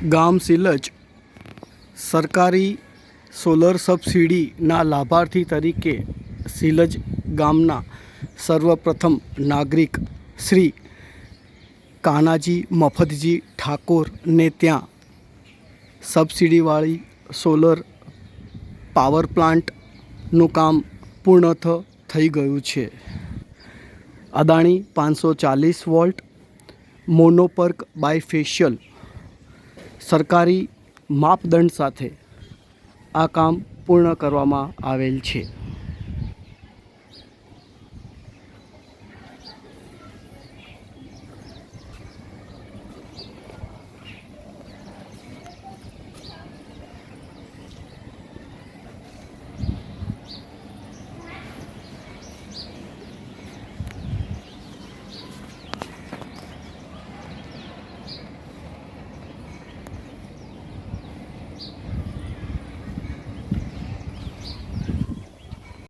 ગામ સિલજ સરકારી સોલર સબસિડીના લાભાર્થી તરીકે સિલજ ગામના સર્વપ્રથમ નાગરિક શ્રી કાનાજી મફતજી ઠાકોરને ત્યાં સબસિડીવાળી સોલર પાવર પ્લાન્ટનું કામ પૂર્ણ થઈ ગયું છે. અદાણી 540 વોલ્ટ મોનોપર્ક બાયફેશિયલ સરકારી માપદંડ સાથે આ કામ પૂર્ણ કરવામાં આવેલ છે.